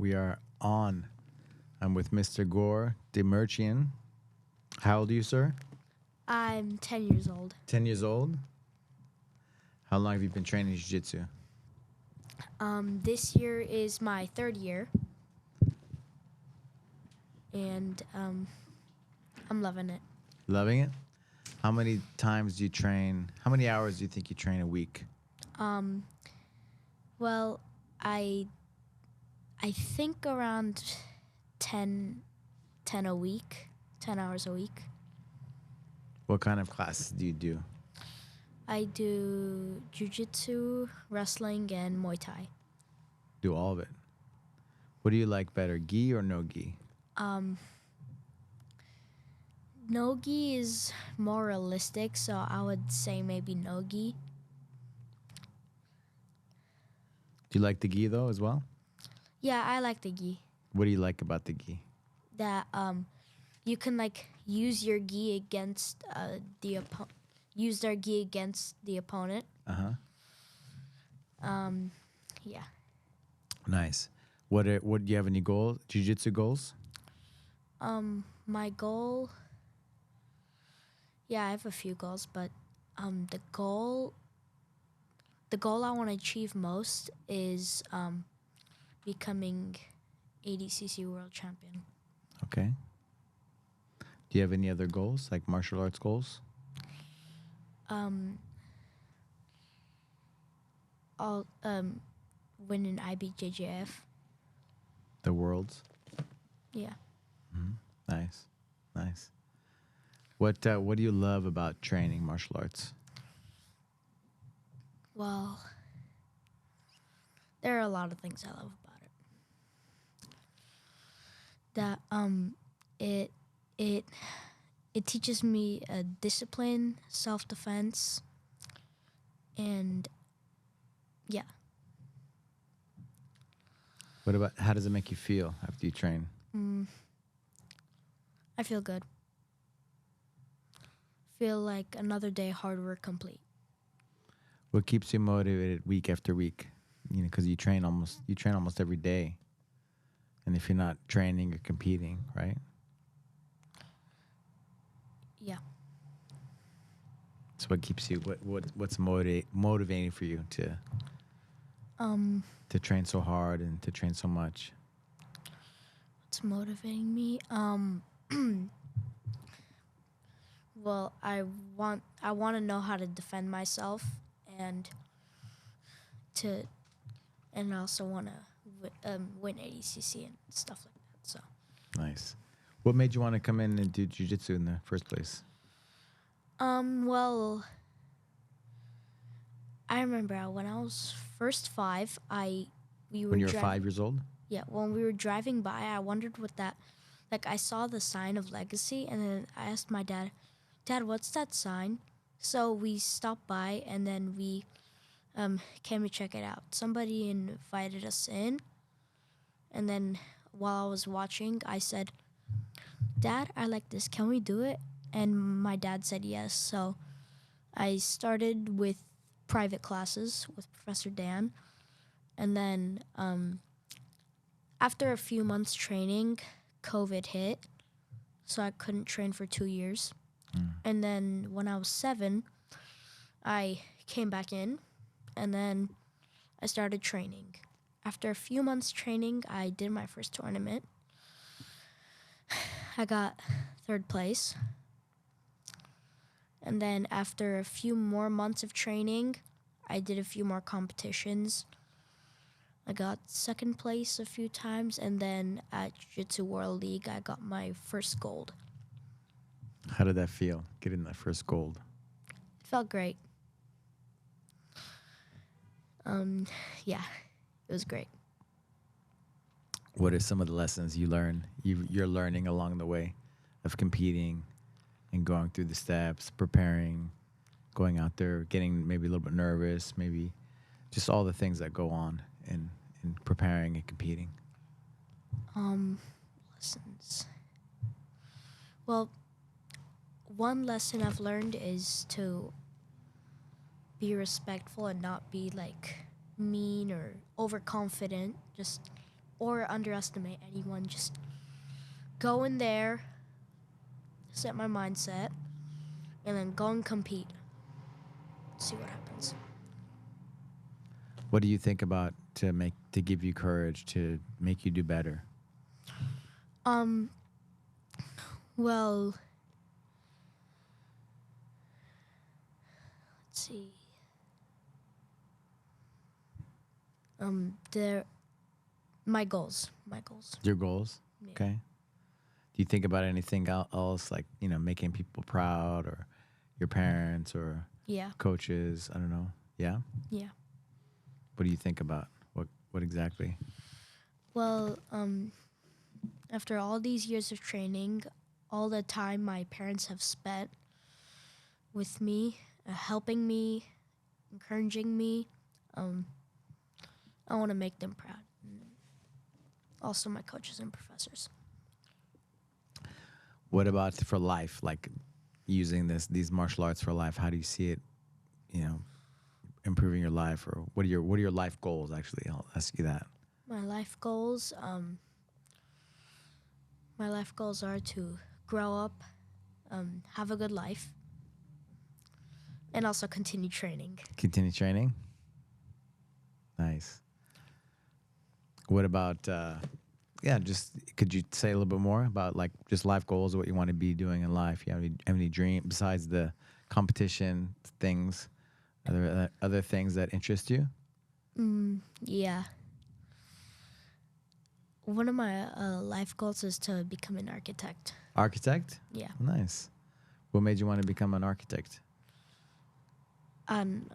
We are on. I'm with Mr. Gor Demirchyan. How old are you, sir? I'm 10 years old. 10 years old? How long have you been training jiu-jitsu? This year is my third year, and I'm loving it. Loving it? How many times do you train? How many hours do you think you train a week? Well, I think around 10, 10 a week, 10 hours a week. What kind of classes do you do? I do jiu-jitsu, wrestling, and Muay Thai. Do all of it. What do you like better, gi or no gi? No-gi is more realistic, so I would say maybe no-gi. Do you like the gi though as well? Yeah, I like the gi. What do you like about the gi? That you can like use your gi against use their gi against the opponent. Uh-huh. Yeah. Nice. What do you have any goals? Jiu-jitsu goals? My goal. Yeah, I have a few goals, but the goal I want to achieve most is becoming ADCC world champion. Okay. Do you have any other goals, like martial arts goals? I'll win an IBJJF. The worlds? Yeah. Nice. Nice. What do you love about training martial arts? Well, there are a lot of things I love about it. That it teaches me discipline, self-defense, and yeah. What about how does it make you feel after you train? I feel good. Feel like another day hard work complete. What keeps you motivated week after week? You know, because you train almost every day, and if you're not training, you're competing, right? Yeah. So what keeps you? What's motivating for you to train so hard and to train so much? What's motivating me? Well, I want to know how to defend myself, and I also want to win ADCC and stuff like that. So, Nice. What made you want to come in and do jiu-jitsu in the first place? well, I remember when I was first 5, we were When you were driving. 5 years old? Yeah, when we were driving by, I wondered what that, like I saw the sign of legacy, and then I asked my dad, "Dad, what's that sign?" So we stopped by, and then we came to check it out. Somebody invited us in, and then while I was watching, I said, "Dad, I like this. Can we do it?" And my dad said yes. So I started with private classes with Professor Dan, and then after a few months training, COVID hit, so I couldn't train for 2 years. And then when I was 7, I came back in, and then I started training. After a few months training, I did my first tournament. I got 3rd place. And then after a few more months of training, I did a few more competitions. I got 2nd place a few times, and then at Jiu-Jitsu World League, I got my first gold. How did that feel, getting that first gold? It felt great. Yeah, it was great. What are some of the lessons you're learning along the way of competing and going through the steps, preparing, going out there, getting maybe a little bit nervous, maybe just all the things that go on in preparing and competing? Lessons. Well, one lesson I've learned is to be respectful and not be like mean or overconfident. Just or underestimate anyone. Just go in there, set my mindset, and then go and compete. See what happens. What do you think about to give you courage to make you do better? Um, well, let's see. There, my goals. Your goals? Yeah. Okay. Do you think about anything else, like, making people proud, or your parents, or Yeah. coaches? I don't know. Yeah? Yeah. What do you think about? What exactly? Well, after all these years of training, all the time my parents have spent with me, helping me, encouraging me, I want to make them proud. Also, my coaches and professors. What about for life? Like, using these martial arts for life, how do you see it, improving your life? Or what are your life goals, actually? I'll ask you that. My life goals. My life goals are to grow up, have a good life, and also continue training. Continue training. Nice. What about just could you say a little bit more about, like, just life goals, what you want to be doing in life? You have any dream besides the competition things? Are there other things that interest you? Yeah. One of my life goals is to become an architect. Architect? Yeah. Nice. What made you want to become an architect? And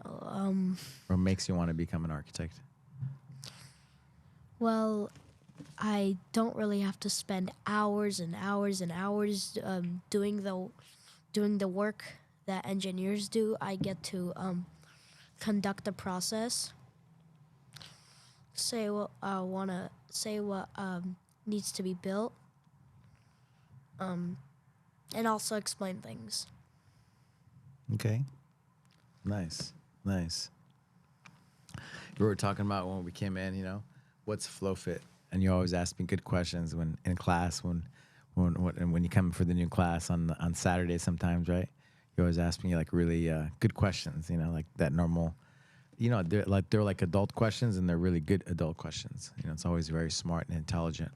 Or makes you want to become an architect? well, I don't really have to spend hours and hours and hours doing the work that engineers do. I get to conduct the process, say what I wanna say, what needs to be built, and also explain things. Okay. Nice. Nice. We were talking about when we came in, what's flow fit? And you always ask me good questions when in class, when you come for the new class on Saturday sometimes, right? You always ask me, like, really good questions, like that normal, they're like adult questions, and they're really good adult questions. It's always very smart and intelligent.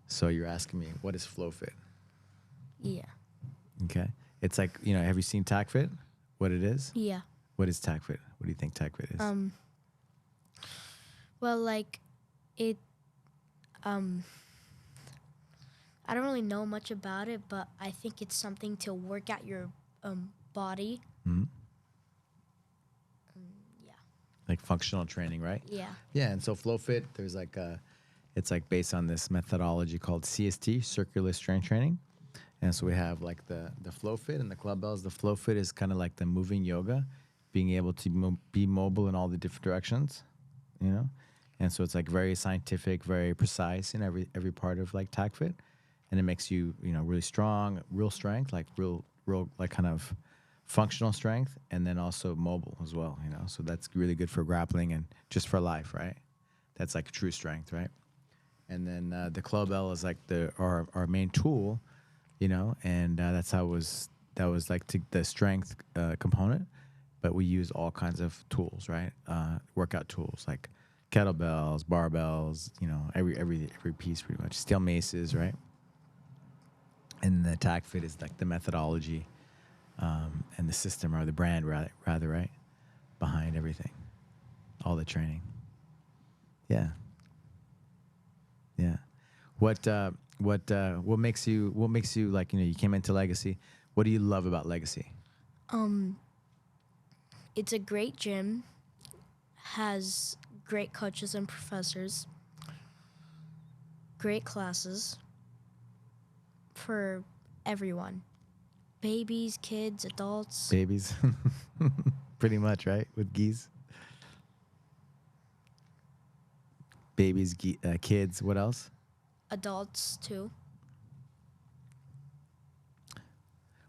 So you're asking me, what is flow fit? Yeah. Okay. It's like, have you seen tac fit? What it is? Yeah. What is tac fit? What do you think tac fit is? Well, like it. I don't really know much about it, but I think it's something to work out your body. Mhm. Yeah. Like functional training, right? Yeah. Yeah, and so flow fit, there's like it's like based on this methodology called CST, circular strength training. And so we have like the flow fit and the club bells. The flow fit is kind of like the moving yoga, being able to be mobile in all the different directions, you know. And so it's like very scientific, very precise in every part of like tac fit, and it makes you really strong, real strength, like real like kind of functional strength, and then also mobile as well. So that's really good for grappling and just for life, right? That's like true strength, right? And then the club L is like our main tool, and that's how that was like the strength component, but we use all kinds of tools, right? Workout tools like kettlebells, barbells, every piece pretty much, steel maces, right? And the tac fit is like the methodology and the system, or the brand rather, right, behind everything, all the training. Yeah. Yeah. What makes you like, you came into Legacy? What do you love about Legacy? It's a great gym, has great coaches and professors, great classes for everyone. Babies, kids, adults, Babies, pretty much, right? With geese, babies, kids. What else? adults too.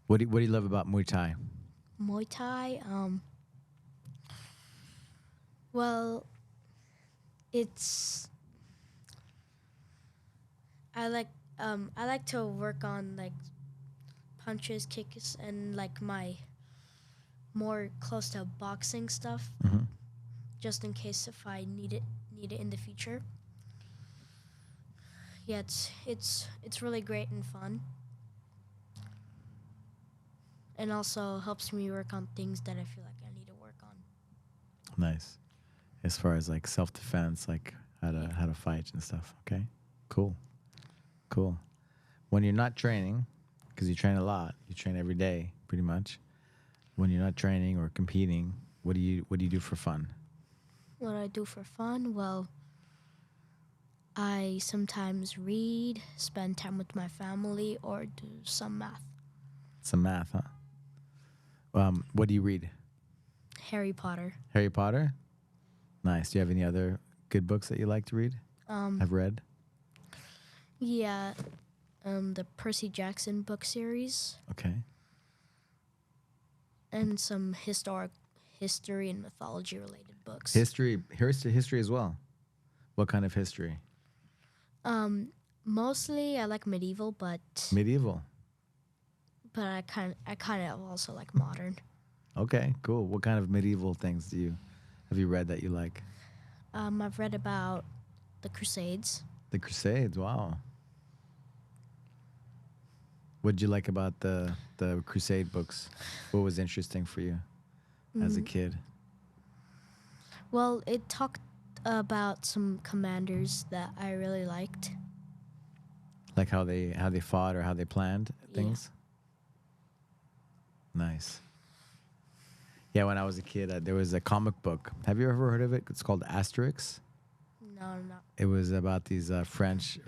What do you love about Muay Thai? Muay Thai, well, it's I like to work on like punches, kicks, and like my more close to boxing stuff, Mm-hmm. just in case if I need it in the future. Yeah, it's really great and fun, and also helps me work on things that I feel like I need to work on. Nice. As far as like self defense, like Yeah. how to fight and stuff. Okay. Cool. Cool. When you're not training, because you train a lot, you train every day, pretty much. When you're not training or competing, what do you do for fun? What I do for fun? Well, I sometimes read, spend time with my family, or do some math. Some math, huh? What do you read? Harry Potter. Harry Potter. Nice. Do you have any other good books that you like to read? Um, Have read? yeah, the Percy Jackson book series, Okay. and some history and mythology related books. History as well. What kind of history? Mostly I like medieval, but Medieval. I kind of also like modern. Okay, cool. What kind of medieval things have you read that you like? I've read about the Crusades. The Crusades. Wow. What did you like about the Crusade books? What was interesting for you as a kid? Well, it talked about some commanders that I really liked. Like how they fought or how they planned Yeah. things? Nice. Yeah, when I was a kid, there was a comic book. Have you ever heard of it? It's called Asterix. No, no. It was about these French,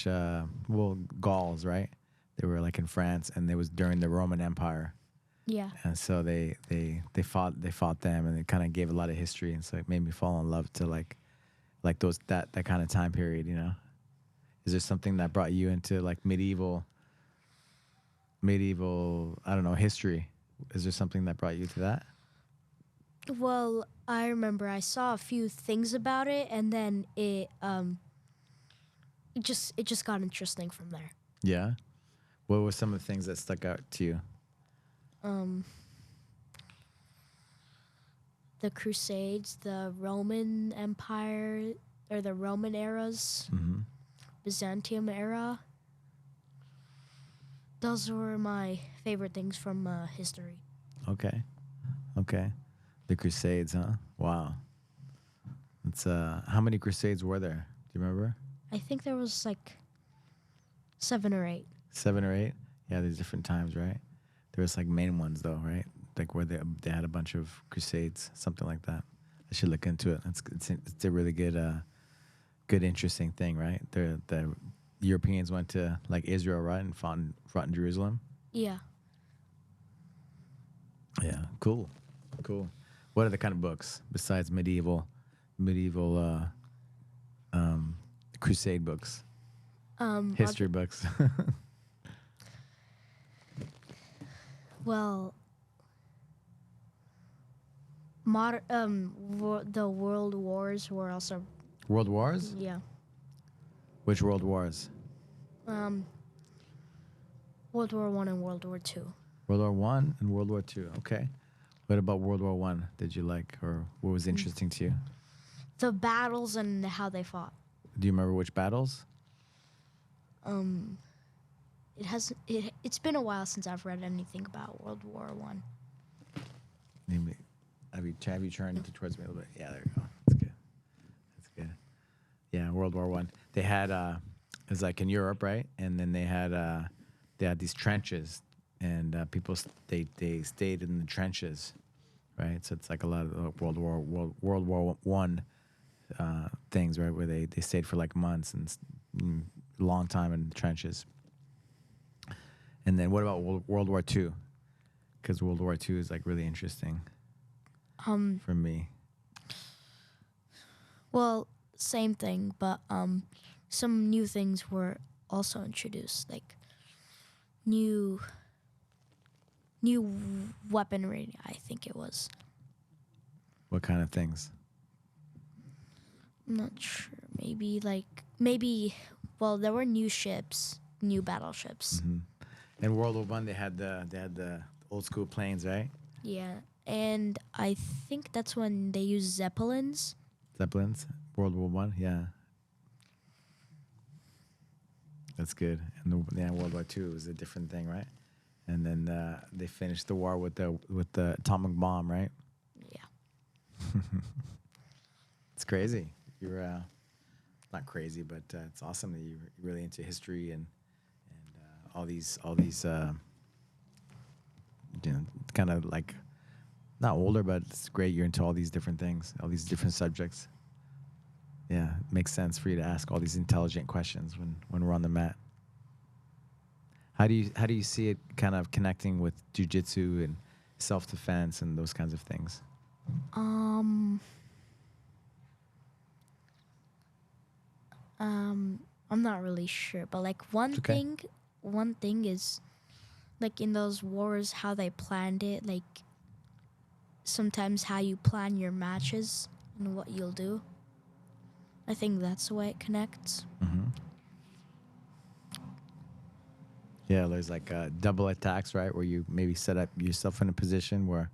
well, Gauls, right? They were like in France, and it was during the Roman Empire, Yeah. and so they fought them, and it kind of gave a lot of history, and so it made me fall in love to like those that kind of time period. You know, is there something that brought you into like medieval? I don't know, history. Is there something that brought you to that? Well, I remember I saw a few things about it, and then it just got interesting from there. Yeah. What were some of the things that stuck out to you? Um, the Crusades, the Roman Empire, or the Roman eras, Mm-hmm. Byzantium era. Those were my favorite things from history. Okay. Okay. The Crusades, huh? Wow. It's how many Crusades were there? Do you remember? I think there was like 7 or 8. 7 or 8? Yeah, there's different times, right? There was like main ones though, right? Like where they had a bunch of Crusades, something like that. I should look into it. It's a really good interesting thing, right? The Europeans went to like Israel, right, and fought in Jerusalem. Yeah. Yeah, cool, cool. What other kind of books besides medieval crusade books, history Other, books? well, the world wars were also, World Wars? yeah. Which World Wars? Um, World War One and World War Two. World War One and World War Two. Okay. What about World War One? Did you like, or what was interesting to you? The battles and how they fought. Do you remember which battles? Um, it's been a while since I've read anything about World War One. Maybe. Have you turned it towards me a little bit? Yeah, there you go. That's good. That's good. Yeah, World War One. They had it was like in Europe, right? And then they had these trenches, and they stayed in the trenches, right? So it's like a lot of World War One things, right? Where they stayed for like months and long time in the trenches. And then what about World War Two? Because World War Two is like really interesting for me. Well, same thing, but some new things were also introduced, like new weaponry. I think it was. What kind of things? I'm not sure. Maybe well, there were new ships, new battleships. In World War One, they had the old school planes, right? Yeah, and I think that's when they used zeppelins. Zeppelins. World War One, yeah, that's good. And yeah, World War Two was a different thing, right? And then they finished the war with the atomic bomb, right? Yeah. It's crazy. You're not crazy, but it's awesome that you're really into history and all these kind of like not older, but it's great you're into all these different things, all these different subjects. Yeah, it makes sense for you to ask all these intelligent questions when we're on the mat. How do you see it kind of connecting with jujitsu and self defense and those kinds of things? Um, I'm not really sure, but like It's okay. one thing is like in those wars how they planned it, like sometimes how you plan your matches and what you'll do. I think that's the way it connects. hmm Yeah, there's like double attacks, right? Where you maybe set up yourself in a position where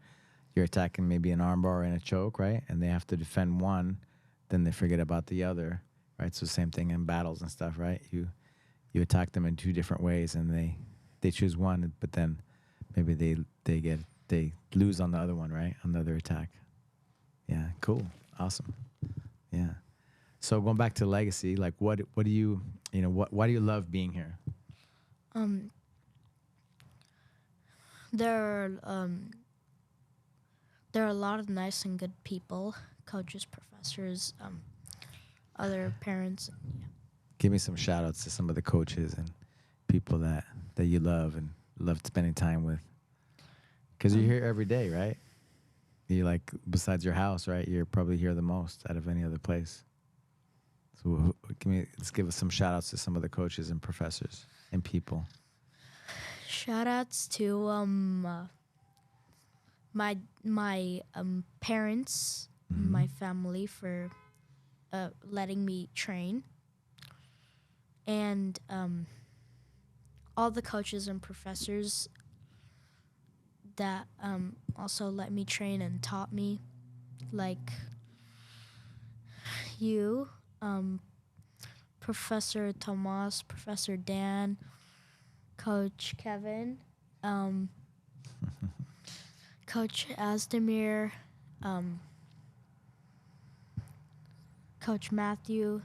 you're attacking maybe an armbar and a choke, right? And they have to defend one, then they forget about the other, right? So same thing in battles and stuff, right? You attack them in two different ways, and they choose one, but then maybe they lose on the other one, right? On the other attack. Yeah, cool, awesome. Yeah. So going back to legacy, like what do you why do you love being here? Um, there are there are a lot of nice and good people, coaches, professors, other parents. Give me some shout outs to some of the coaches and people that you love and love spending time with. Because you're Um, here every day, right? You like besides your house, right? You're probably here the most out of any other place. So let's give us some shout outs to some of the coaches and professors and people. Shout outs to my parents, hmm my family for letting me train, and all the coaches and professors that also let me train and taught me, like you, um, Professor Tomas, Professor Dan, Coach Kevin, um, Coach Asdemir, um, Coach Matthew,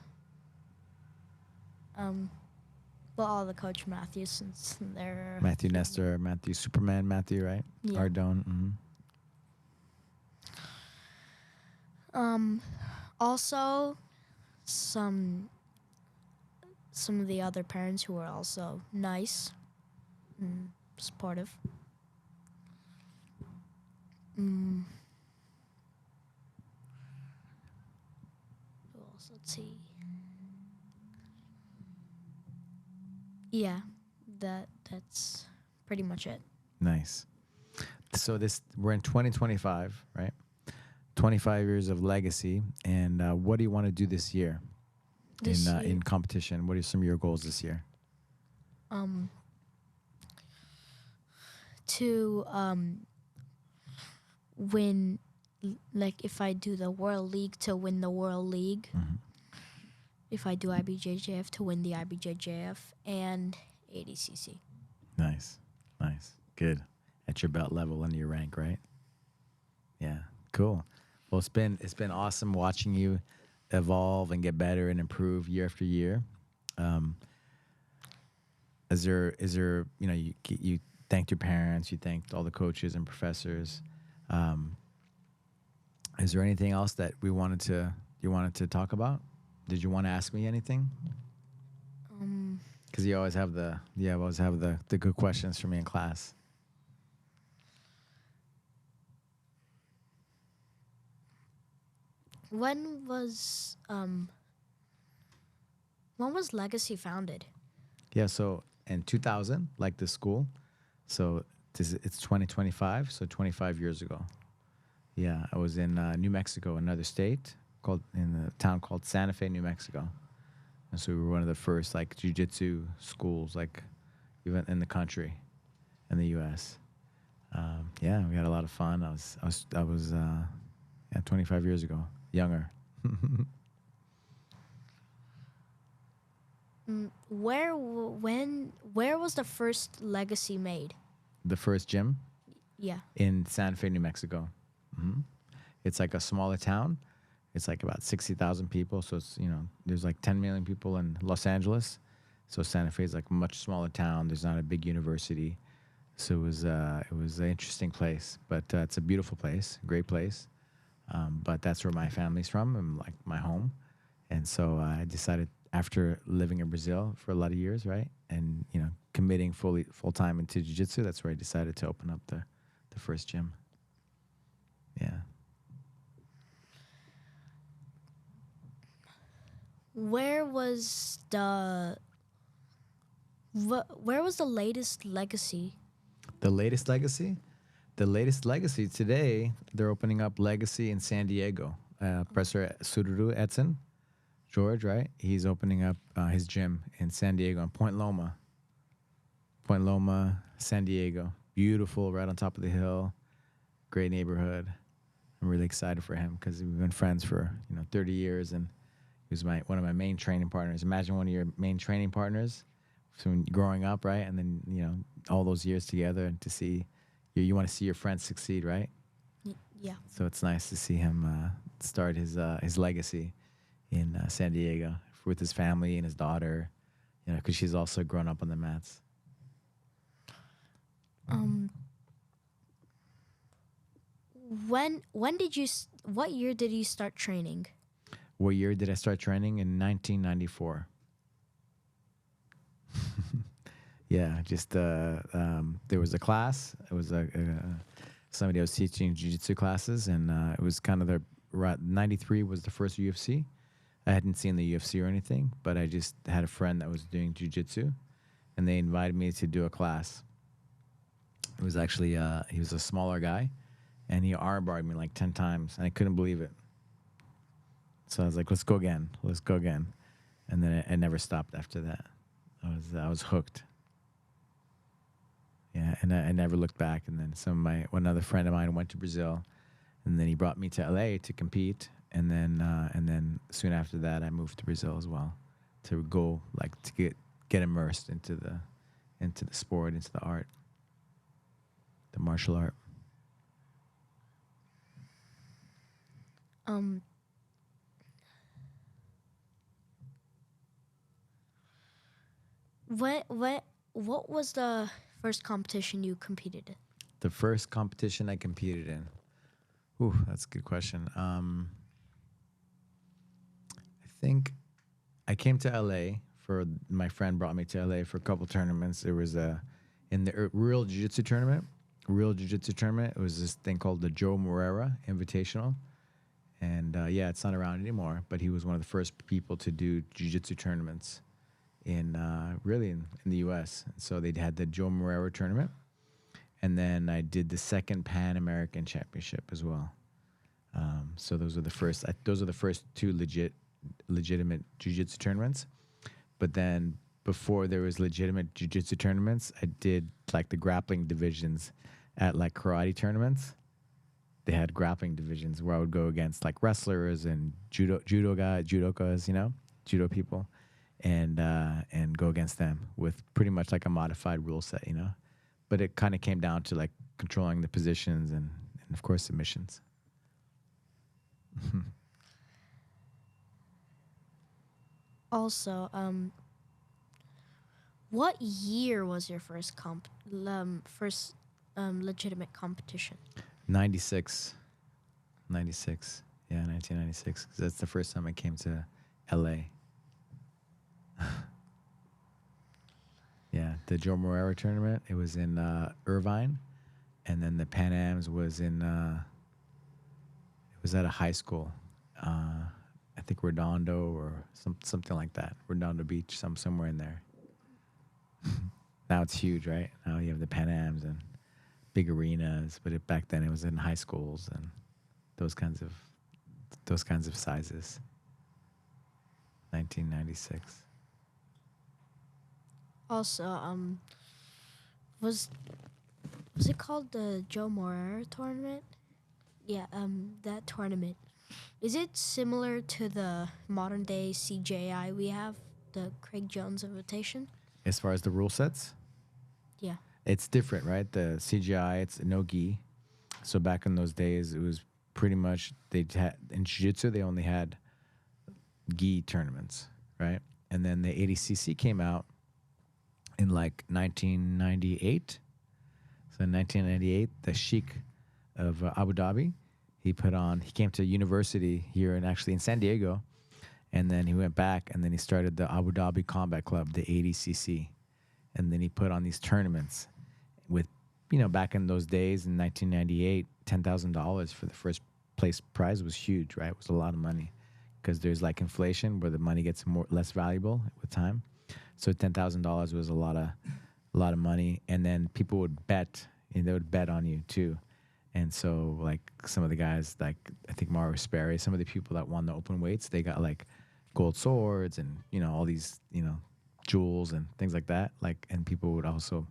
um, well, all the Coach Matthews since they're Matthew Nestor, Matthew Superman, Matthew, right? yeah. Ardone. Um, also some some of the other parents who were also nice and supportive. Mm, who else? Let's see. Yeah, that's pretty much it. Nice. So we're in 2025, right? 25 years of legacy, and what do you want to do this year This year, in competition? What are some of your goals this year? um, to win, like if I do the World League, to win the World League. Mhm. If I do IBJJF, to win the IBJJF and ADCC. Nice, nice, good. At your belt level and your rank, right? Yeah, cool. Well, it's been awesome watching you evolve and get better and improve year after year. Um, is there you thanked your parents, you thanked all the coaches and professors. Um, is there anything else that you wanted to talk about? Did you want to ask me anything? Um, Because you always have the good questions for me in class. when was um, when was Legacy founded? Yeah, so in 2000, like the school, so it's 2025, so 25 years ago. Yeah, I was in New Mexico, another state in a town called Santa Fe, New Mexico. And so we were one of the first like jujitsu schools, like even in the country, in the U.S. Yeah, we had a lot of fun. Yeah, 25 years ago, younger. Where was the first legacy made? The first gym Yeah. in Santa Fe, New Mexico. hmm It's like a smaller town. It's like about 60,000 people. So it's, there's like 10 million people in Los Angeles. So Santa Fe is like a much smaller town. There's not a big university. So it was an interesting place, but it's a beautiful place, great place. But that's where my family's from and like my home. And so I decided after living in Brazil for a lot of years, right, and committing full time into jiu-jitsu, that's where I decided to open up the first gym. Yeah. Where was the where was the latest legacy? The latest legacy? The latest legacy today, they're opening up Legacy in San Diego. Professor Sururu Edson, George, right? He's opening up his gym in San Diego in Point Loma. Point Loma, San Diego. Beautiful, right on top of the hill. Great neighborhood. I'm really excited for him because we've been friends for 30 years, and he was one of my main training partners. Imagine one of your main training partners from growing up, right? And then all those years together, and to see you want to see your friends succeed, right? Yeah. So it's nice to see him start his legacy in San Diego with his family and his daughter, because she's also grown up on the mats. When did what year did you start training? What year did I start training? In 1994. Yeah, just there was a class. It was somebody I was teaching jiu-jitsu classes, and it was kind of 93 was the first UFC. I hadn't seen the UFC or anything, but I just had a friend that was doing jiu-jitsu, and they invited me to do a class. It was actually he was a smaller guy, and he armbarred me like 10 times, and I couldn't believe it. So I was like, let's go again. And then it never stopped after that. I was hooked. Yeah, and I never looked back. And then one other friend of mine went to Brazil, and then he brought me to LA to compete. And then soon after that, I moved to Brazil as well, to go to get immersed into the sport, into the art, the martial art. What was the first competition you competed in? The first competition I competed in. Ooh, that's a good question. I think I came to LA my friend brought me to LA for a couple tournaments. There was in the Real Jiu-Jitsu tournament. It was this thing called the Joe Moreira Invitational. And yeah, it's not around anymore, but he was one of the first people to do jiu-jitsu tournaments really in the U.S. And so they had the Joe Moreira tournament, and then I did the second Pan American Championship as well. So those are the first. Those are the first two legitimate jiu-jitsu tournaments. But then before there was legitimate jiu-jitsu tournaments, I did like the grappling divisions at like karate tournaments. They had grappling divisions where I would go against like wrestlers and judokas, judo people, and go against them with pretty much like a modified rule set, But it kind of came down to like controlling the positions and of course submissions. Also, what year was your first legitimate competition? 96. Yeah, 1996. 'Cause that's the first time I came to LA. Yeah, the Joe Moreira tournament, it was in Irvine, and then the Pan Ams was it was at a high school. I think Redondo or something like that. Redondo Beach, somewhere in there. Now it's huge, right? Now you have the Pan Ams and big arenas, but back then it was in high schools and those kinds of sizes. 1996. Also, was was it called the Joe Moreira tournament? Yeah, that tournament. Is it similar to the modern day CJI we have, the Craig Jones Invitation? As far as the rule sets, Yeah. it's different, right? The CGI, it's no gi. So back in those days, it was pretty much they had in jiu-jitsu they only had gi tournaments, right? And then the ADCC came out in like 1998. So in 1998, the Sheikh of Abu Dhabi, he came to university here and actually in San Diego, and then he went back and then he started the Abu Dhabi Combat Club, the ADCC, and then he put on these tournaments with, back in those days in 1998, $10,000 for the first place prize was huge, right? It was a lot of money because there's like inflation where the money gets less valuable with time. So $10,000 was a lot of money, and then people would bet, and they would bet on you too. And so like some of the guys, like I think Mario Sperry, some of the people that won the open weights, they got like gold swords and all these jewels and things like that. Like, and people would also,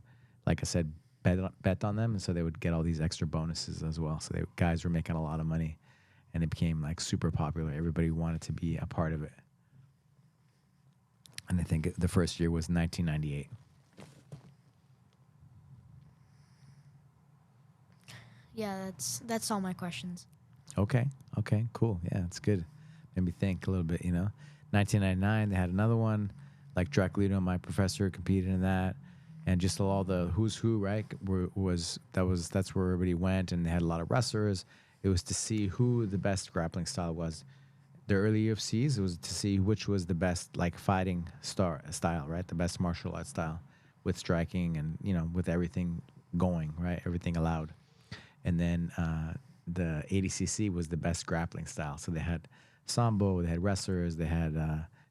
like I said, bet on them, and so they would get all these extra bonuses as well. So guys were making a lot of money, and it became like super popular. Everybody wanted to be a part of it. And I think the first year was 1998. Yeah, that's all my questions. Okay, cool. Yeah, it's good. Made me think a little bit, 1999, they had another one. Like Draculito, my professor, competed in that. And just all the who's who, right? That's where everybody went, and they had a lot of wrestlers. It was to see who the best grappling style was. The early UFCs, it was to see which was the best like fighting style, right? The best martial arts style with striking and with everything going, right? Everything allowed. And then the ADCC was the best grappling style. So they had sambo, they had wrestlers, they had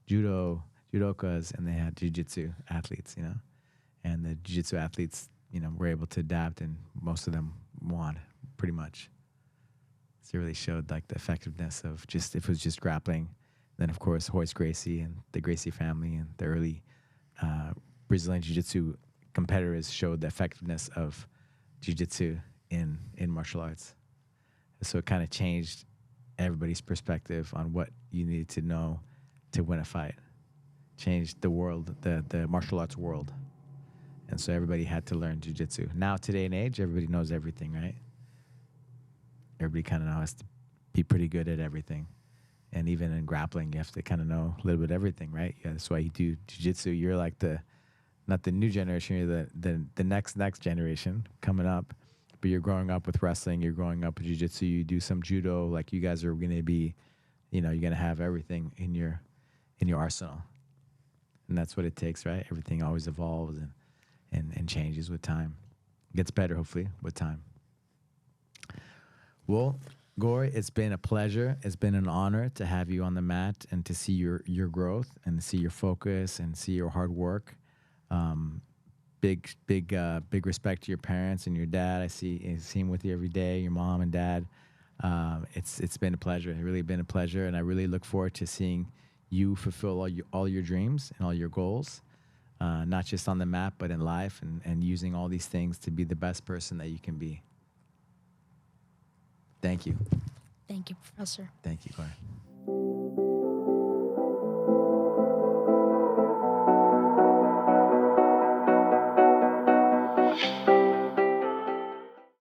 judokas, and they had jiu-jitsu athletes, And the jiu-jitsu athletes, were able to adapt, and most of them won pretty much. So it really showed like the effectiveness of if it was just grappling. Then of course Royce Gracie and the Gracie family and the early Brazilian jiu-jitsu competitors showed the effectiveness of jiu-jitsu in martial arts. So it kind of changed everybody's perspective on what you needed to know to win a fight. Changed the world, the martial arts world. And so everybody had to learn jiu-jitsu. Now, today and age, everybody knows everything, right? Everybody kind of has to be pretty good at everything. And even in grappling, you have to kind of know a little bit of everything, right? Yeah, that's why you do jiu-jitsu. You're like not the new generation, you're the next generation coming up. But you're growing up with wrestling, you're growing up with jiu-jitsu, you do some judo, like you guys are going to be, you're going to have everything in your arsenal. And that's what it takes, right? Everything always evolves and changes with time. Gets better, hopefully, with time. Well, Gor, it's been a pleasure. It's been an honor to have you on the mat and to see your growth and to see your focus and see your hard work. Big respect to your parents and your dad. I see him with you every day, your mom and dad. It's been a pleasure. It's really been a pleasure, and I really look forward to seeing you fulfill all your dreams and all your goals, not just on the mat, but in life, and using all these things to be the best person that you can be. Thank you. Thank you, Professor. Thank you, Claire.